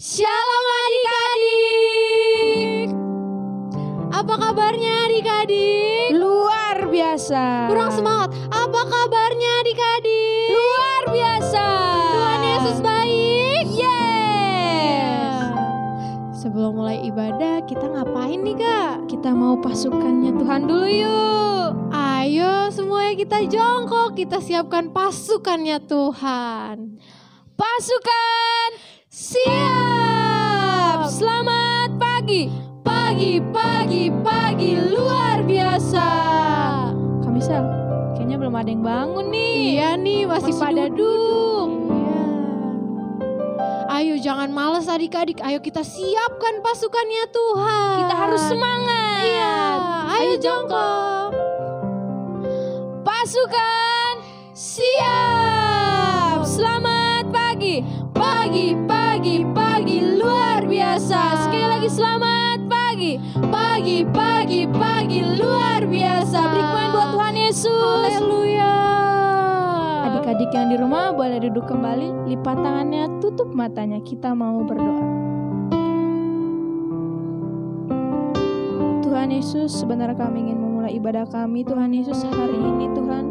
Shalom adik-adik. Apa kabarnya adik-adik? Luar biasa. Kurang semangat. Apa kabarnya adik-adik? Luar biasa. Tuhan Yesus baik. Yes. Sebelum mulai ibadah, kita ngapain nih Kak? Kita mau pasukannya Tuhan dulu yuk. Ayo semuanya kita jongkok, kita siapkan pasukannya Tuhan. Pasukan siap. Selamat pagi. Pagi luar biasa. Kamisal, kayaknya belum ada yang bangun nih. Iya nih, masih pada duduk. Iya. Ayo jangan malas adik-adik, ayo kita siapkan pasukannya Tuhan. Kita harus semangat. Iya, ayo jongkok. Pasukan siap. Selamat pagi. Pagi luar biasa. Sekali lagi selamat pagi. Pagi luar biasa. Beri kemuliaan buat Tuhan Yesus. Haleluya. Adik-adik yang di rumah boleh duduk kembali, lipat tangannya, tutup matanya. Kita mau berdoa. Tuhan Yesus, sebenarnya kami ingin memulai ibadah kami. Tuhan Yesus, hari ini Tuhan,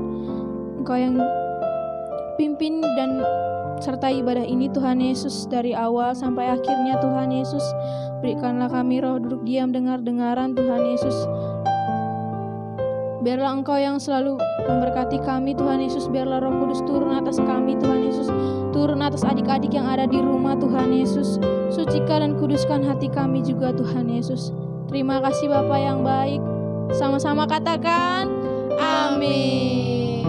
Engkau yang pimpin dan sertai ibadah ini Tuhan Yesus, dari awal sampai akhirnya Tuhan Yesus. Berikanlah kami roh duduk diam dengar-dengaran Tuhan Yesus. Biarlah Engkau yang selalu memberkati kami Tuhan Yesus. Biarlah Roh Kudus turun atas kami Tuhan Yesus. Turun atas adik-adik yang ada di rumah Tuhan Yesus. Sucikan dan kuduskan hati kami juga Tuhan Yesus. Terima kasih Bapa yang baik. Sama-sama katakan amin.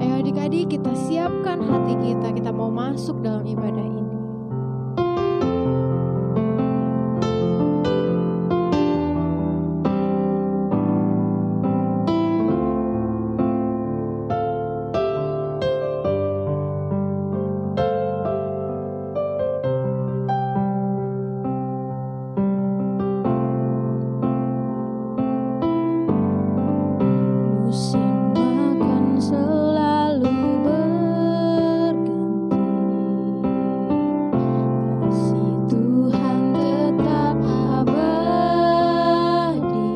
Ayo adik-adik kita siapkan hati kita, kita mau masuk dalam ibadah ini. Musim akan selalu berganti, kasih Tuhan tetap abadi,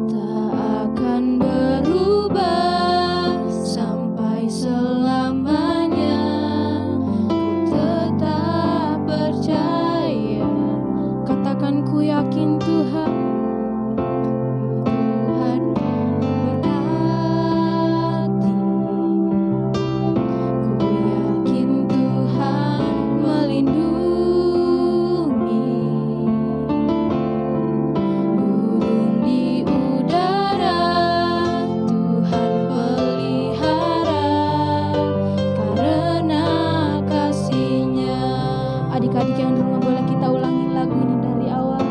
tak akan berubah sampai selamanya. Ku tetap percaya, katakan ku yakin Tuhan. Adik-adik yang di rumah boleh kita ulangi lagu ini dari awal.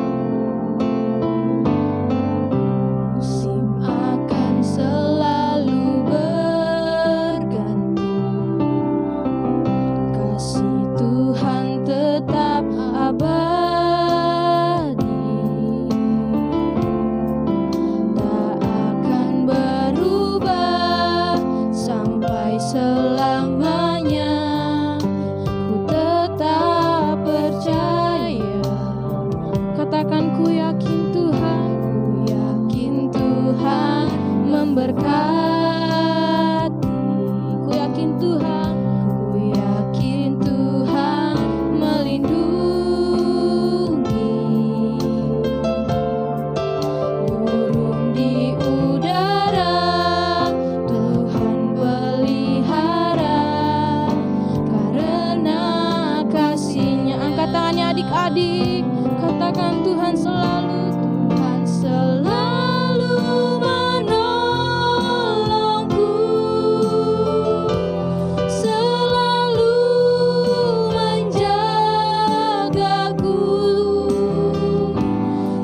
Musim akan selalu berganti, kasih Tuhan tetap abadi, tak akan berubah sampai selamanya. Katakan ku yakin Tuhan, ku yakin Tuhan memberkati. Ku yakin Tuhan, ku yakin Tuhan melindungi. Burung di udara Tuhan pelihara, karena kasih-Nya. Angkat tangannya adik-adik. Katakan Tuhan selalu menolongku, selalu menjagaku,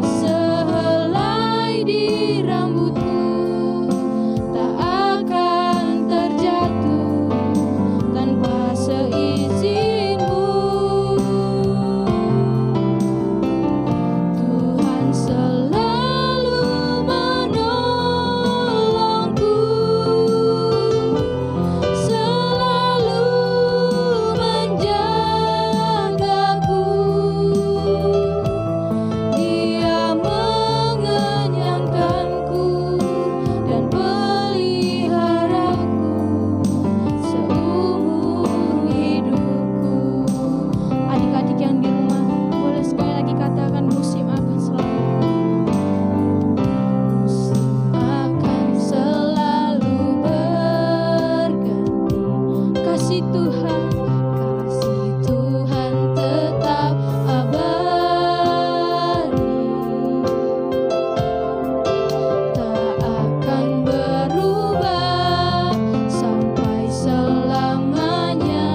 sehelai di rambutku tak akan terjatuh tanpa seizin-Mu. Tuhan Tuhan, kasih Tuhan tetap abadi, tak akan berubah sampai selamanya.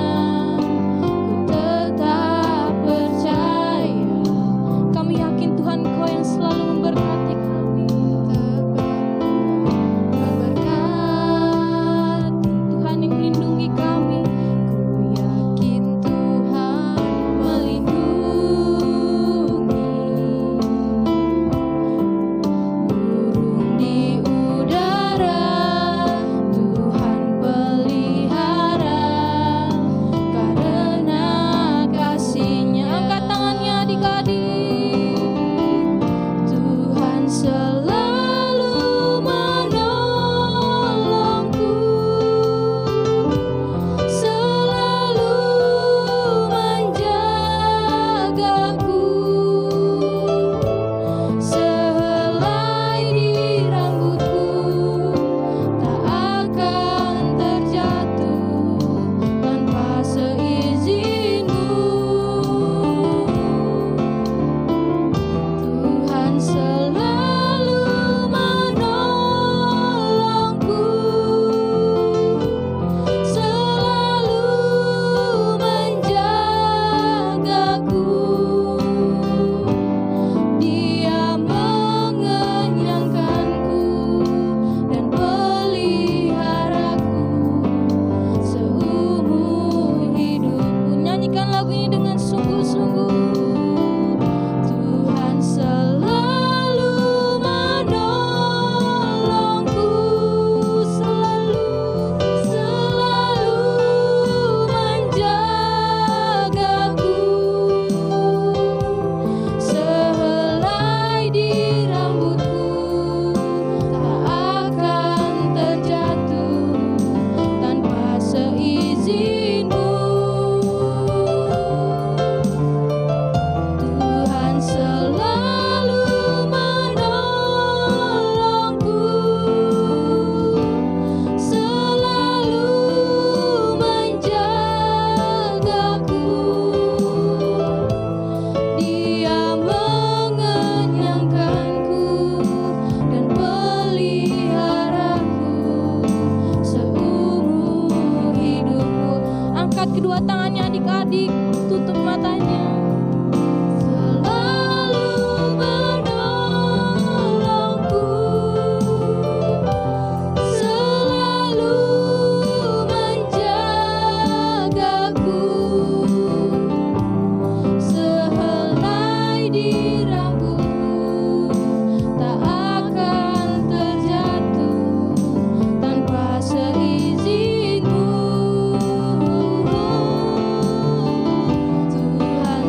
Ku tetap percaya, kami yakin Tuhan Kau yang selalu memberkati kami. memberkati. Tuhan yang melindungi kami. Ku yakin Tuhan melindungi, burung di udara Tuhan pelihara, karena kasih-Nya. Angkat tangannya adik-adik. Tuhan selalu menolongku, selalu menjagaku, sehelai di rambutku tak akan terjatuh tanpa seizin-Mu. Tuhan selalu menolongku, selalu menjagaku, Dia mengenyangkanku dan peliharaku seumur hidupku. Nyanyikan lagu ini dengan sungguh-sungguh. Tuhan selalu menolongku, selalu menjagaku, sehelai di rambutku tak akan terjatuh tanpa seizin-Mu. Tuhan selalu menolongku, selalu menjagaku, Dia mengenyangkanku dan peliharaku seumur hidupku. Angkat kedua tangannya adik-adik, tutup matanya. Selalu menolongku, selalu menjagaku, sehelai di rambutku tak akan terjatuh tanpa seizin-Mu. Tuhan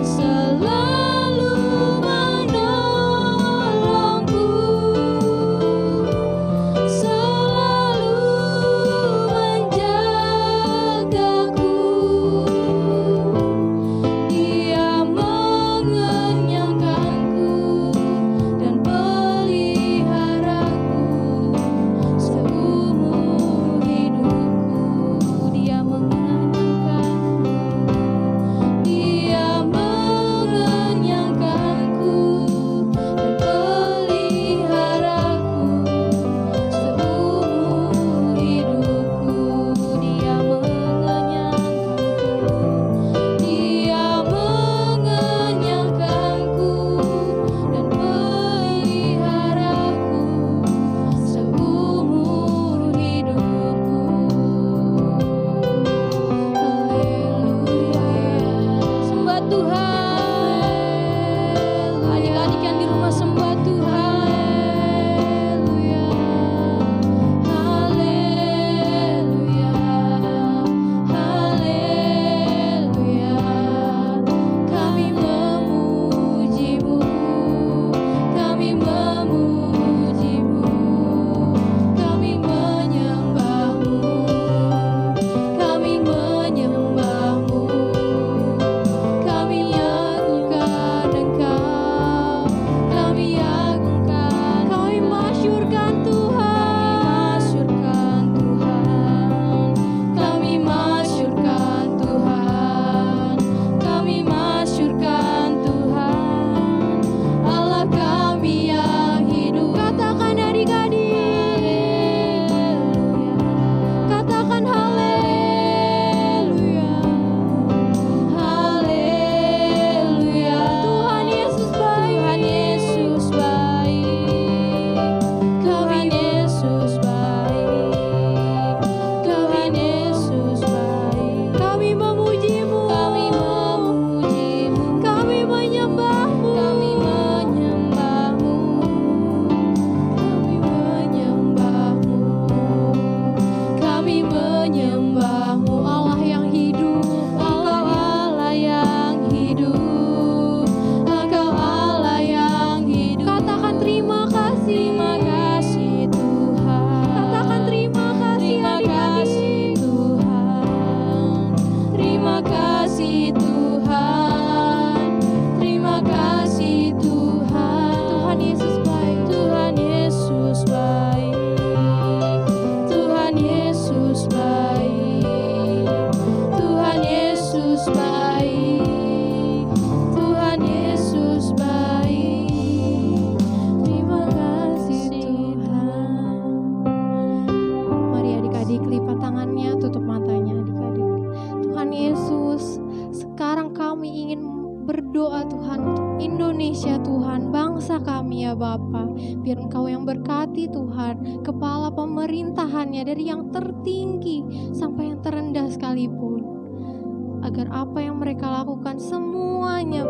kasih Tuhan, terima kasih Tuhan. Tuhan Yesus baik. Tuhan Yesus baik. Tuhan Yesus baik. Tuhan Yesus baik. Tuhan Yesus baik. Terima kasih Tuhan. Mari adik-adik lipat tangannya, tutup matanya adik-adik. Tuhan Yesus, sekarang kami ingin berdoa Tuhan untuk Indonesia Tuhan, bangsa kami ya Bapa. Biar Engkau yang berkati Tuhan, kepala pemerintahannya dari yang tertinggi sampai yang terendah sekalipun. Agar apa yang mereka lakukan semuanya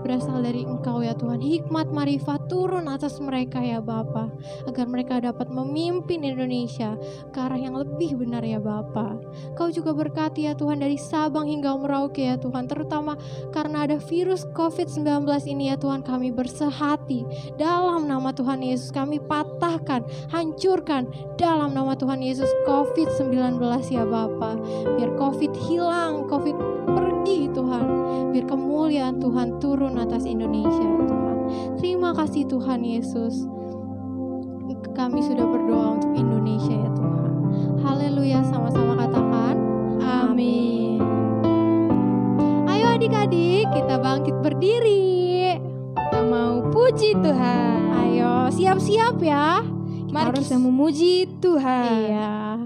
berasal dari Engkau ya Tuhan. Hikmat marifat turun atas mereka ya Bapa, agar mereka dapat memimpin Indonesia ke arah yang lebih benar ya Bapa. Kau juga berkati ya Tuhan dari Sabang hingga Merauke ya Tuhan, terutama karena ada virus COVID-19 ini ya Tuhan. Kami bersehati dalam nama Tuhan Yesus, kami patahkan, hancurkan dalam nama Tuhan Yesus COVID-19 ya Bapa. Biar COVID hilang, COVID pergi Tuhan. Biar kemuliaan Tuhan turun atas Indonesia ya Tuhan. Terima kasih Tuhan Yesus. Kami sudah berdoa untuk Indonesia ya Tuhan. Haleluya, sama-sama katakan amin. Ayo adik-adik, kita bangkit berdiri. Kita mau puji Tuhan. Ayo siap-siap ya. Mari kita memuji Tuhan. Iya.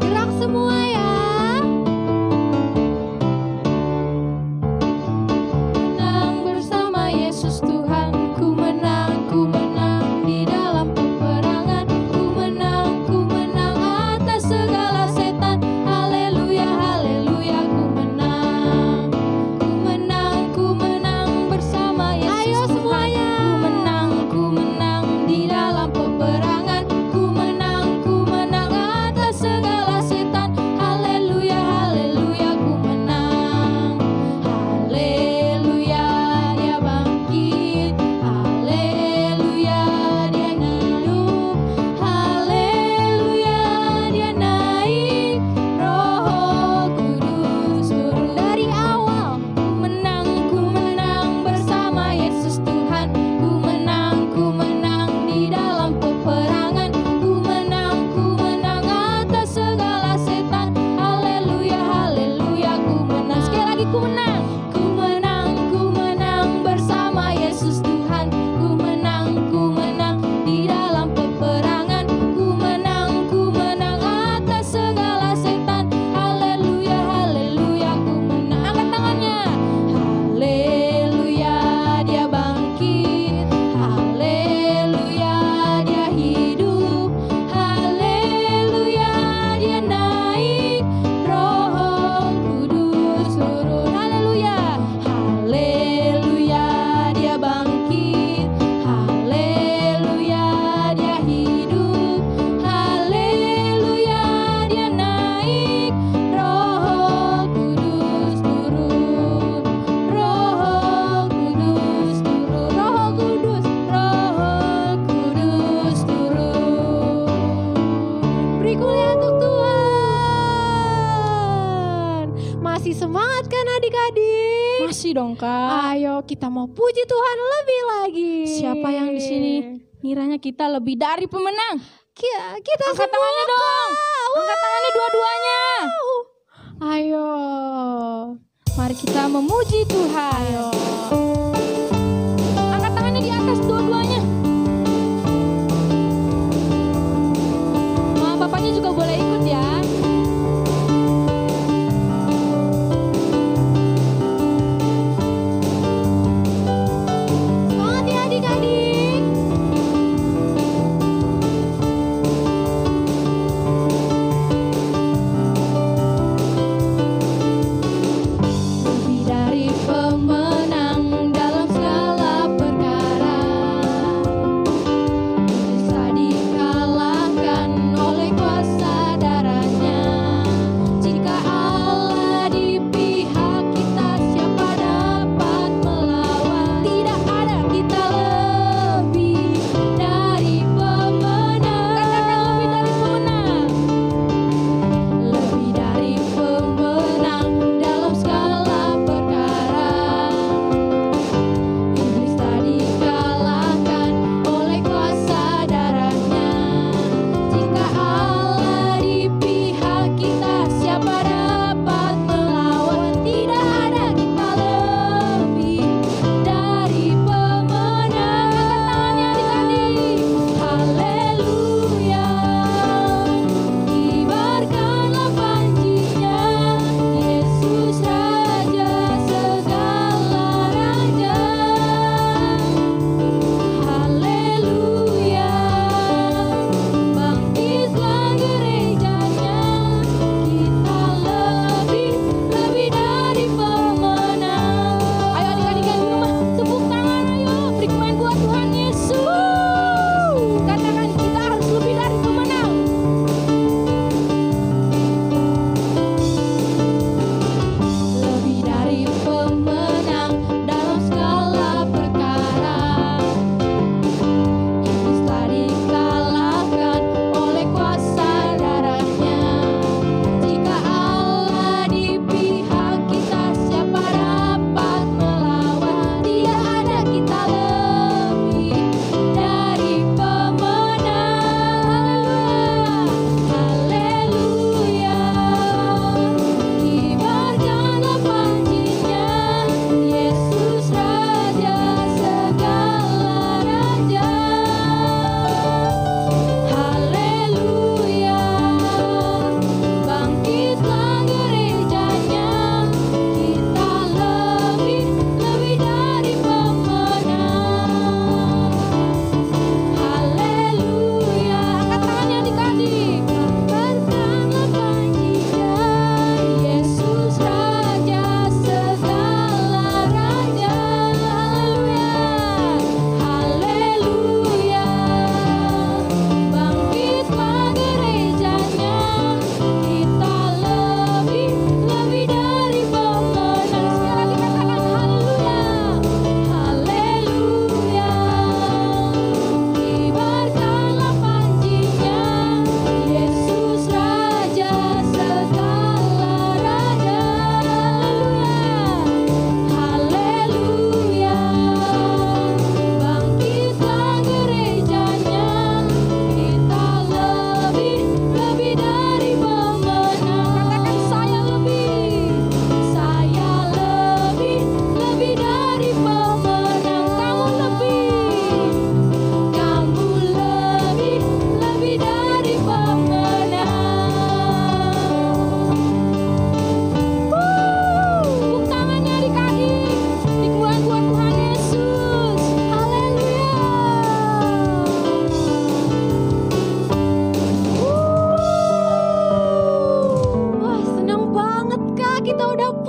Gerak semua ya. Menang bersama Yesus Tuhan, ku menang di dalam peperangan, ku menang atas segala setan. Haleluya, haleluya, ku menang bersama Yesus. Ayo Tuhan. semuanya. Ku menang di dalam peperangan, ku menang atas segala setan. Haleluya, haleluya, ku menang. Haleluya, dia bangkit. Haleluya, dia hidup. Haleluya, dia naik. Roh Kudus turun. Dari awal ku menang bersama Yesus Tuhan. Ku menang di dalam peperangan, ku menang atas segala setan. Haleluya, haleluya, ku menang. Sekali lagi ku menang bersama Yesus Tuhan. Ku menang di dalam peperangan, ku menang atas segala setan. Haleluya, haleluya, ku menang. Angkat tangannya. Haleluya, dia bangkit. Haleluya, dia hidup. Haleluya, dia naik. Roh Kudus turun. Haleluya, haleluya, dia bangkit. Haleluya, dia hidup. Haleluya, dia naik. Roh Kudus turun. Roh Kudus turun. Roh Kudus turun. Beri kuliah untuk Tuhan. Masih semangat kan adik-adik? Masih dong, Kak. Ayo kita mau puji Tuhan lebih lagi. Siapa yang di sini ngiranya kita lebih dari pemenang? Kita Angkat semua, tangannya dong. Kak. Angkat tangannya dua-duanya. Ayo. Mari kita memuji Tuhan. Ayo. Angkat tangannya di atas dua-duanya. Mama papanya juga boleh ikut ya. Semangat ya adik-adik. Lebih dari pemenang,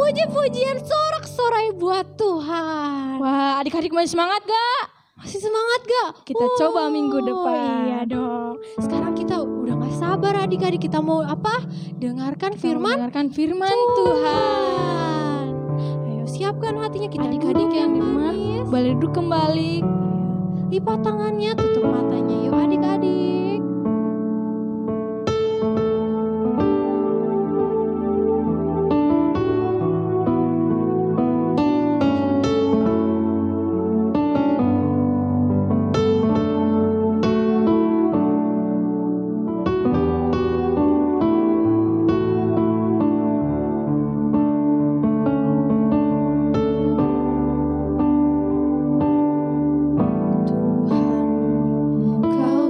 puji-pujian sorak-sorai buat Tuhan. Wah, adik-adik masih semangat gak? Masih semangat gak? Kita coba minggu depan. Iya dong. Sekarang kita udah gak sabar adik-adik, kita mau apa? Dengarkan firman Tuhan. Ayo siapkan hatinya, kita Adik-adik duduk yang di rumah, manis. boleh duduk kembali. Lipat tangannya, tutup matanya yuk adik-adik. Tuhan, Kau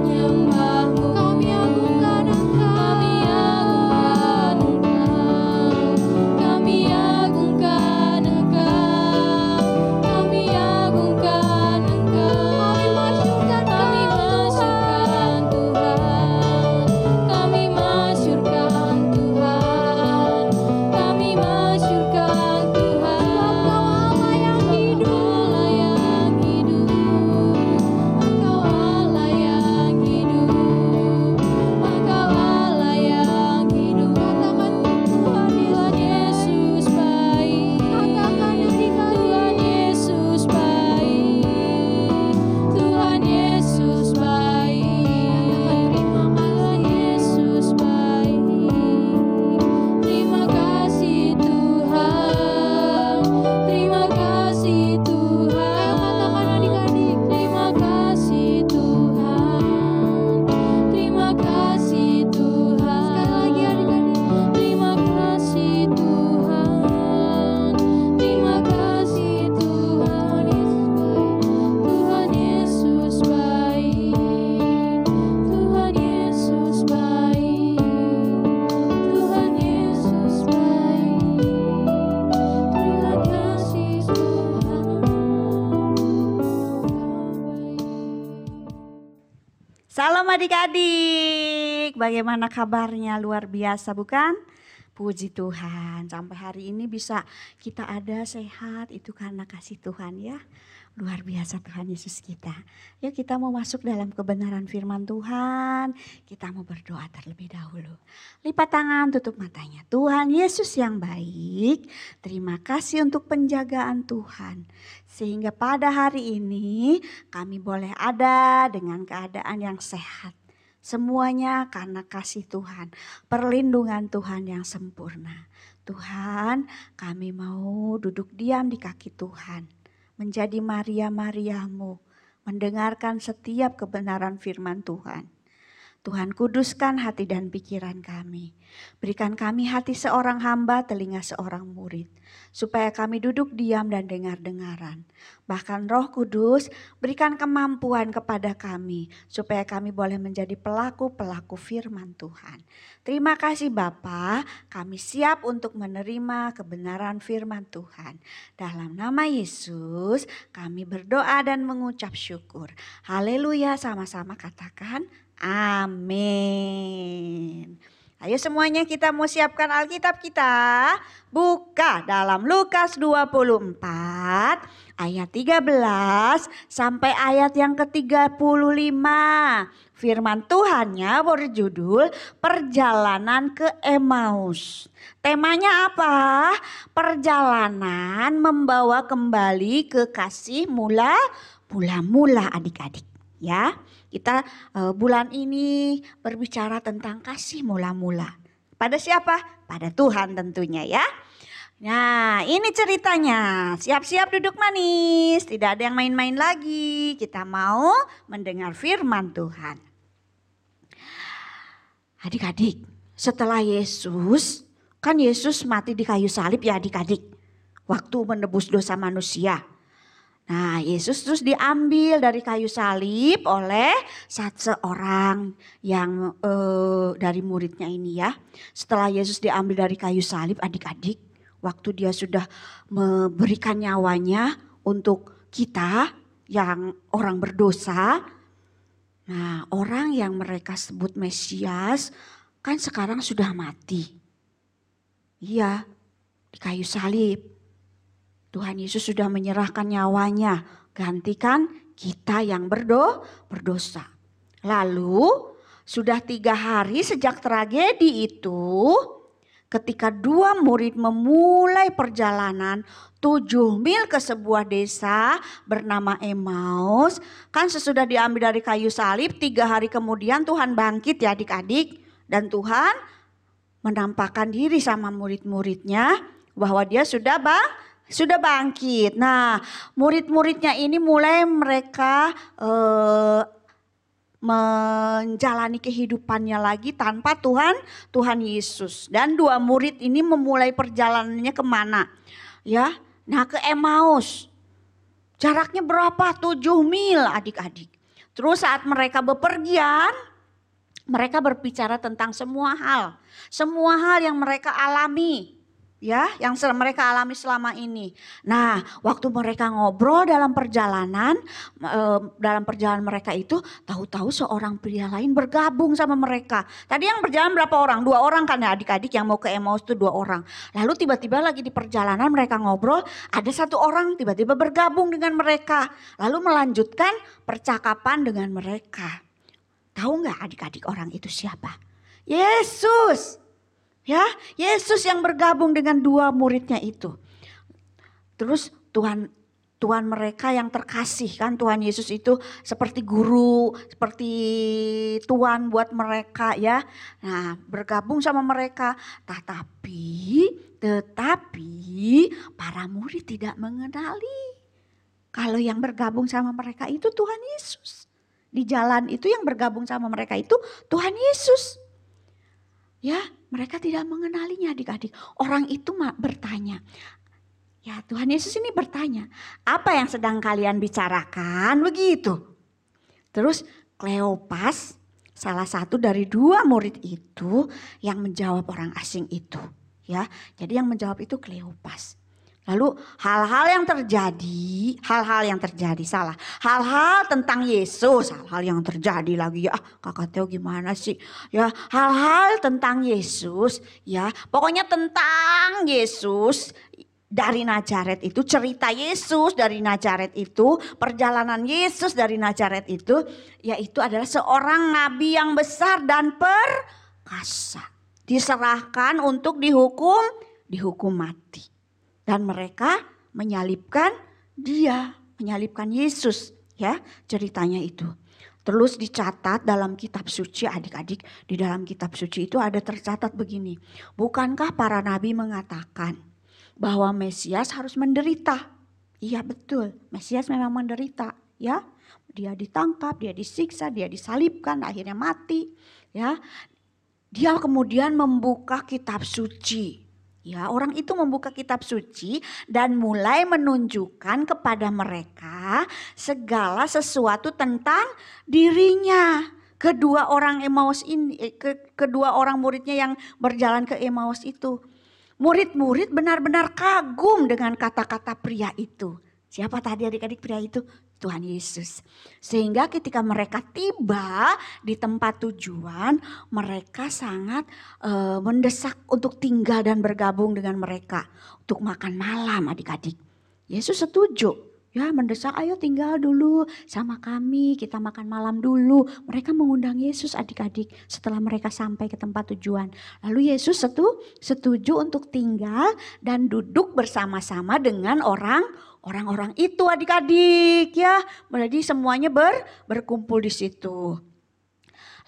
menyembahmu. Kami agungkan Engkau. Kami agungkan Engkau. Kami agungkan Engkau. Kami masyurkan Tuhan. Kami masyurkan Tuhan. Kami masyurkan Tuhan. Engkau Allah yang hidup. Engkau Allah yang hidup. Engkau Allah yang hidup. Tuhan Yesus baik. Tuhan Yesus baik. Tuhan Yesus baik. Tuhan Yesus baik. Terima kasih Tuhan. Terima kasih Tuhan. Terima kasih Tuhan. Terima kasih Tuhan. Terima kasih Tuhan. Terima kasih Tuhan. Tuhan Yesus baik. Tuhan Yesus baik. Tuhan Yesus baik. Terima kasih Tuhan. Salam adik-adik, bagaimana kabarnya? Luar biasa bukan? Puji Tuhan, sampai hari ini bisa kita ada sehat itu karena kasih Tuhan ya. Luar biasa Tuhan Yesus kita. Yuk kita mau masuk dalam kebenaran firman Tuhan. Kita mau berdoa terlebih dahulu. Lipat tangan, tutup matanya. Tuhan Yesus yang baik, terima kasih untuk penjagaan Tuhan. Sehingga pada hari ini kami boleh ada dengan keadaan yang sehat. Semuanya karena kasih Tuhan, perlindungan Tuhan yang sempurna. Tuhan, kami mau duduk diam di kaki Tuhan, menjadi Maria-Mariamu, mendengarkan setiap kebenaran firman Tuhan. Tuhan kuduskan hati dan pikiran kami. Berikan kami hati seorang hamba, telinga seorang murid. Supaya kami duduk diam dan dengar-dengaran. Bahkan Roh Kudus berikan kemampuan kepada kami. Supaya kami boleh menjadi pelaku-pelaku firman Tuhan. Terima kasih Bapa, kami siap untuk menerima kebenaran firman Tuhan. Dalam nama Yesus kami berdoa dan mengucap syukur. Haleluya, sama-sama katakan amin. Ayo semuanya kita mau siapkan Alkitab kita. Buka dalam Lukas 24 ayat 13 sampai ayat yang ke-35. Firman Tuhannya berjudul Perjalanan ke Emmaus. Temanya apa? Perjalanan membawa kembali ke kasih mula-mula adik-adik. Ya, kita bulan ini berbicara tentang kasih mula-mula. Pada siapa? Pada Tuhan tentunya ya. Nah, ini ceritanya. Siap-siap duduk manis. Tidak ada yang main-main lagi. Kita mau mendengar firman Tuhan. Adik-adik, setelah Yesus, kan Yesus mati di kayu salib ya adik-adik. Waktu menebus dosa manusia. Nah, Yesus terus diambil dari kayu salib oleh seorang yang dari muridnya ini ya. Setelah Yesus diambil dari kayu salib adik-adik, waktu dia sudah memberikan nyawanya untuk kita yang orang berdosa. Nah, orang yang mereka sebut Mesias kan sekarang sudah mati. Iya, di kayu salib. Tuhan Yesus sudah menyerahkan nyawanya, gantikan kita yang berdosa. Lalu sudah 3 hari sejak tragedi itu, ketika 2 murid memulai perjalanan 7 mil ke sebuah desa bernama Emmaus. Kan sesudah diambil dari kayu salib, 3 hari kemudian Tuhan bangkit ya adik-adik. Dan Tuhan menampakkan diri sama murid-muridnya bahwa dia sudah bangkit. Nah, murid-muridnya ini mulai mereka menjalani kehidupannya lagi tanpa Tuhan Yesus. Dan 2 murid ini memulai perjalanannya kemana? Ya, nah ke Emmaus. Jaraknya berapa? 7 mil adik-adik. Terus saat mereka bepergian, mereka berbicara tentang semua hal yang mereka alami, ya, yang mereka alami selama ini. Nah, waktu mereka ngobrol dalam perjalanan mereka itu, tahu-tahu seorang pria lain bergabung sama mereka. Tadi yang berjalan berapa orang? 2 orang kan ya adik-adik, yang mau ke Emmaus itu 2 orang. Lalu tiba-tiba lagi di perjalanan mereka ngobrol, ada 1 orang tiba-tiba bergabung dengan mereka. Lalu melanjutkan percakapan dengan mereka. Tahu nggak adik-adik orang itu siapa? Yesus. Ya, Yesus yang bergabung dengan 2 muridnya itu. Terus Tuhan mereka yang terkasih kan, Tuhan Yesus itu seperti guru, seperti Tuhan buat mereka ya. Nah, bergabung sama mereka. Tetapi para murid tidak mengenali kalau yang bergabung sama mereka itu Tuhan Yesus. Di jalan itu yang bergabung sama mereka itu Tuhan Yesus. Ya, mereka tidak mengenalinya adik-adik. Orang itu bertanya. Ya, Tuhan Yesus ini bertanya, apa yang sedang kalian bicarakan? Begitu. Terus Kleopas, salah satu dari 2 murid itu yang menjawab orang asing itu. Ya, jadi yang menjawab itu Kleopas. Lalu hal-hal yang tentang Yesus, hal-hal yang terjadi lagi ya, Kakak Teo gimana sih? Ya, hal-hal tentang Yesus, ya, pokoknya tentang Yesus dari Nazaret itu, cerita Yesus dari Nazaret itu, perjalanan Yesus dari Nazaret itu, yaitu adalah seorang nabi yang besar dan perkasa, diserahkan untuk dihukum mati. Dan mereka menyalibkan Yesus, ya, ceritanya itu. Terus dicatat dalam kitab suci adik-adik, di dalam kitab suci itu ada tercatat begini. Bukankah para nabi mengatakan bahwa Mesias harus menderita? Iya betul, Mesias memang menderita, ya. Dia ditangkap, dia disiksa, dia disalibkan, akhirnya mati, ya. Dia kemudian membuka kitab suci. Ya, orang itu membuka kitab suci dan mulai menunjukkan kepada mereka segala sesuatu tentang dirinya. Kedua orang muridnya yang berjalan ke Emmaus itu. Murid-murid benar-benar kagum dengan kata-kata pria itu. Siapa tadi adik-adik pria itu? Tuhan Yesus. Sehingga ketika mereka tiba di tempat tujuan, mereka sangat mendesak untuk tinggal dan bergabung dengan mereka untuk makan malam adik-adik. Yesus setuju, ya, mendesak, ayo tinggal dulu sama kami, kita makan malam dulu. Mereka mengundang Yesus adik-adik setelah mereka sampai ke tempat tujuan. Lalu Yesus setuju untuk tinggal dan duduk bersama-sama dengan orang-orang itu adik-adik, ya. Jadi semuanya berkumpul di situ.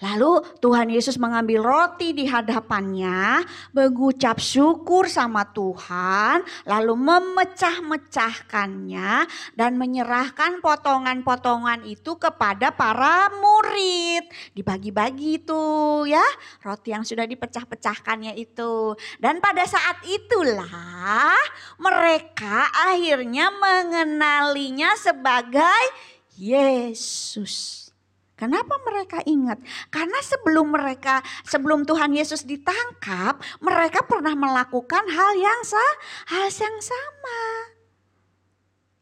Lalu Tuhan Yesus mengambil roti di hadapannya, mengucap syukur sama Tuhan, lalu memecah-mecahkannya dan menyerahkan potongan-potongan itu kepada para murid. Dibagi-bagi itu, ya, roti yang sudah dipecah-pecahkannya itu. Dan pada saat itulah mereka akhirnya mengenalinya sebagai Yesus. Kenapa mereka ingat? Karena sebelum Tuhan Yesus ditangkap, mereka pernah melakukan hal yang sama.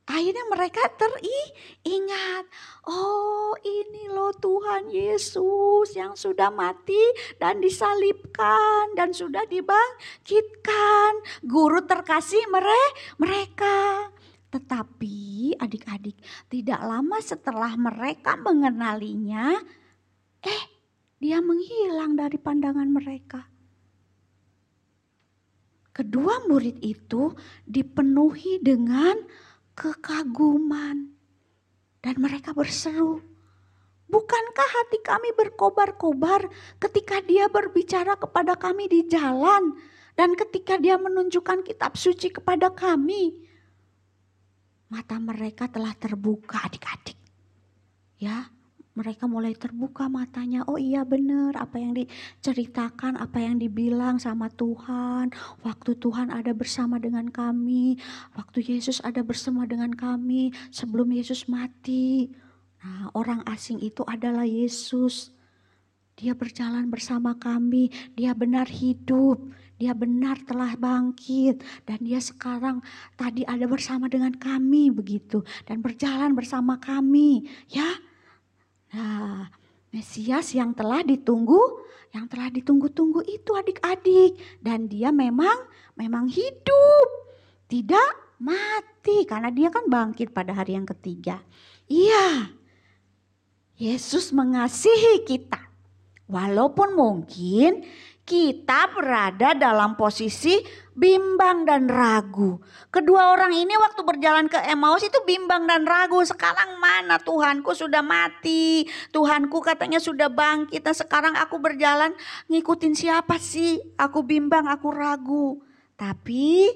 Akhirnya mereka teringat, oh ini loh Tuhan Yesus yang sudah mati dan disalibkan dan sudah dibangkitkan. Guru terkasih mereka. Tetapi adik-adik, tidak lama setelah mereka mengenalinya, dia menghilang dari pandangan mereka. Kedua murid itu dipenuhi dengan kekaguman dan mereka berseru, bukankah hati kami berkobar-kobar ketika dia berbicara kepada kami di jalan dan ketika dia menunjukkan kitab suci kepada kami? Mata mereka telah terbuka adik-adik. Ya, mereka mulai terbuka matanya. Oh iya benar apa yang diceritakan, apa yang dibilang sama Tuhan. Waktu Tuhan ada bersama dengan kami. Waktu Yesus ada bersama dengan kami sebelum Yesus mati. Nah, orang asing itu adalah Yesus. Dia berjalan bersama kami, dia benar hidup, dia benar telah bangkit. Dan dia sekarang tadi ada bersama dengan kami begitu. Dan berjalan bersama kami, ya. Nah, Mesias yang telah ditunggu-tunggu itu adik-adik. Dan dia memang hidup, tidak mati. Karena dia kan bangkit pada hari yang ketiga. Iya, Yesus mengasihi kita. Walaupun mungkin kita berada dalam posisi bimbang dan ragu. Kedua orang ini waktu berjalan ke Emmaus itu bimbang dan ragu. Sekarang mana Tuhanku sudah mati. Tuhanku katanya sudah bangkit. Dan sekarang aku berjalan ngikutin siapa sih? Aku bimbang, aku ragu. Tapi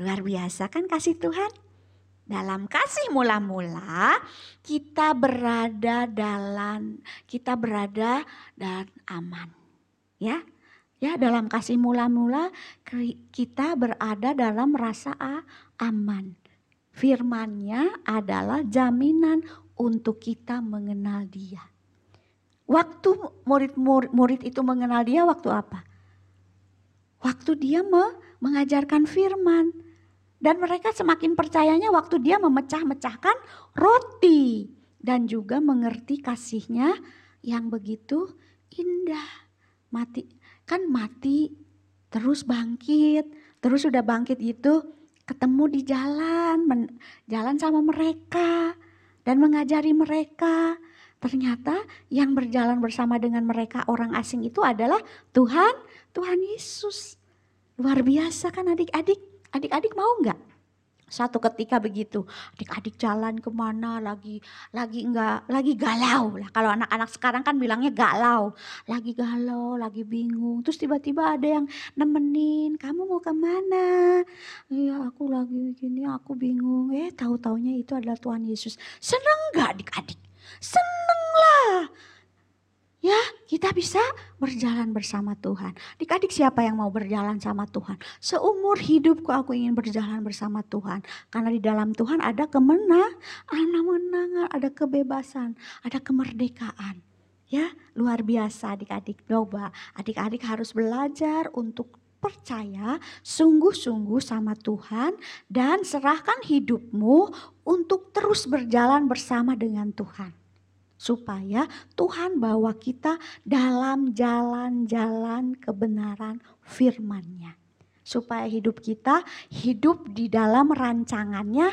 luar biasa kan kasih Tuhan. Dalam kasih mula-mula kita berada dan aman. Ya, dalam kasih mula-mula kita berada dalam rasa aman. Firman-Nya adalah jaminan untuk kita mengenal Dia. Waktu murid itu mengenal Dia waktu apa? Waktu Dia mengajarkan firman. Dan mereka semakin percayanya waktu Dia memecah-mecahkan roti. Dan juga mengerti kasih-Nya yang begitu indah. Mati terus bangkit. Terus sudah bangkit itu ketemu di jalan sama mereka. Dan mengajari mereka. Ternyata yang berjalan bersama dengan mereka orang asing itu adalah Tuhan Yesus. Luar biasa kan adik-adik? Adik-adik mau nggak? Suatu ketika begitu, adik-adik jalan kemana lagi galau lah. Kalau anak-anak sekarang kan bilangnya galau, lagi bingung. Terus tiba-tiba ada yang nemenin, kamu mau kemana? Iya aku lagi begini, aku bingung. Tahu-taunya itu adalah Tuhan Yesus. Seneng nggak adik-adik? Seneng lah. Ya, kita bisa berjalan bersama Tuhan. Adik-adik siapa yang mau berjalan sama Tuhan? Seumur hidupku aku ingin berjalan bersama Tuhan. Karena di dalam Tuhan ada kemenangan, ada kebebasan, ada kemerdekaan. Ya, luar biasa adik-adik. Coba adik-adik harus belajar untuk percaya sungguh-sungguh sama Tuhan. Dan serahkan hidupmu untuk terus berjalan bersama dengan Tuhan. Supaya Tuhan bawa kita dalam jalan-jalan kebenaran firman-Nya. Supaya hidup kita hidup di dalam rancangannya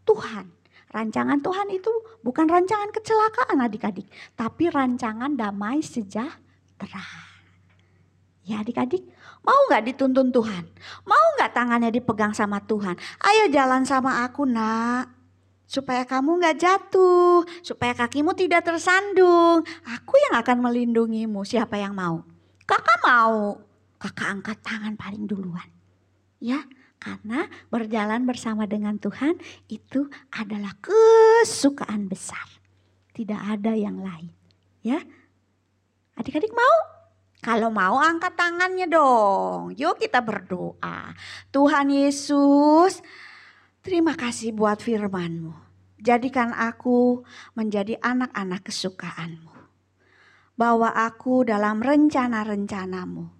Tuhan. Rancangan Tuhan itu bukan rancangan kecelakaan adik-adik. Tapi rancangan damai sejahtera. Ya adik-adik, mau gak dituntun Tuhan? Mau gak tangannya dipegang sama Tuhan? Ayo jalan sama aku nak. Supaya kamu gak jatuh, supaya kakimu tidak tersandung. Aku yang akan melindungimu. Siapa yang mau? Kakak mau. Kakak angkat tangan paling duluan. Ya, karena berjalan bersama dengan Tuhan itu adalah kesukaan besar. Tidak ada yang lain. Ya, adik-adik mau? Kalau mau angkat tangannya dong. Yuk kita berdoa. Tuhan Yesus, terima kasih buat firman-Mu. Jadikan aku menjadi anak-anak kesukaan-Mu. Bawa aku dalam rencana-rencana-Mu.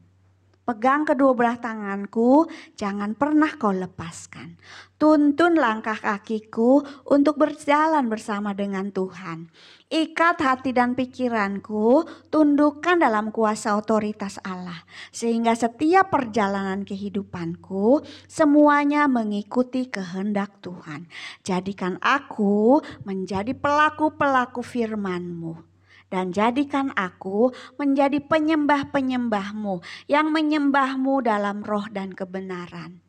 Pegang kedua belah tanganku, jangan pernah kau lepaskan. Tuntun langkah kakiku untuk berjalan bersama dengan Tuhan. Ikat hati dan pikiranku, tundukkan dalam kuasa otoritas Allah. Sehingga setiap perjalanan kehidupanku, semuanya mengikuti kehendak Tuhan. Jadikan aku menjadi pelaku-pelaku firman-Mu. Dan jadikan aku menjadi penyembah-penyembah-Mu yang menyembah-Mu dalam roh dan kebenaran.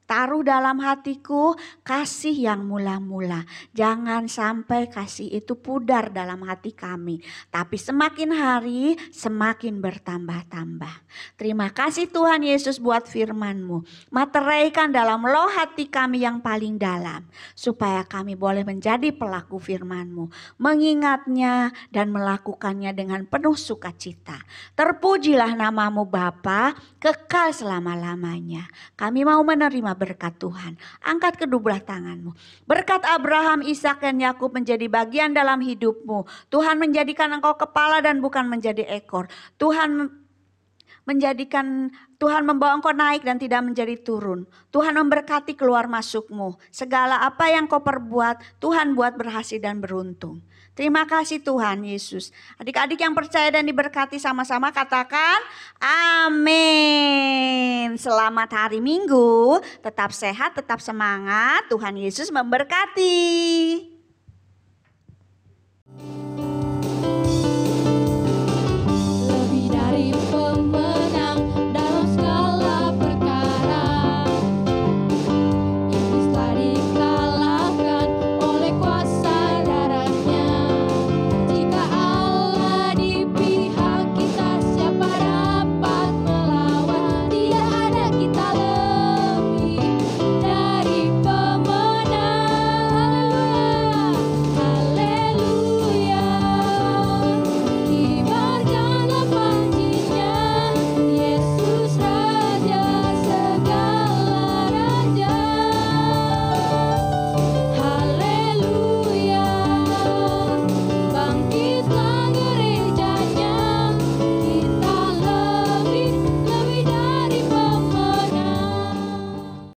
Taruh dalam hatiku kasih yang mula-mula. Jangan sampai kasih itu pudar dalam hati kami. Tapi semakin hari semakin bertambah-tambah. Terima kasih Tuhan Yesus buat firman-Mu. Materaikan dalam loh hati kami yang paling dalam. Supaya kami boleh menjadi pelaku firman-Mu. Mengingatnya dan melakukannya dengan penuh sukacita. Terpujilah nama-Mu Bapa, kekal selama-lamanya. Kami mau menerima berkat Tuhan. Angkat kedua belah tanganmu. Berkat Abraham, Ishak dan Yakub menjadi bagian dalam hidupmu. Tuhan menjadikan engkau kepala dan bukan menjadi ekor. Tuhan membawa engkau naik dan tidak menjadi turun. Tuhan memberkati keluar masukmu. Segala apa yang kau perbuat, Tuhan buat berhasil dan beruntung. Terima kasih Tuhan Yesus. Adik-adik yang percaya dan diberkati sama-sama katakan amin. Selamat hari Minggu. Tetap sehat, tetap semangat. Tuhan Yesus memberkati.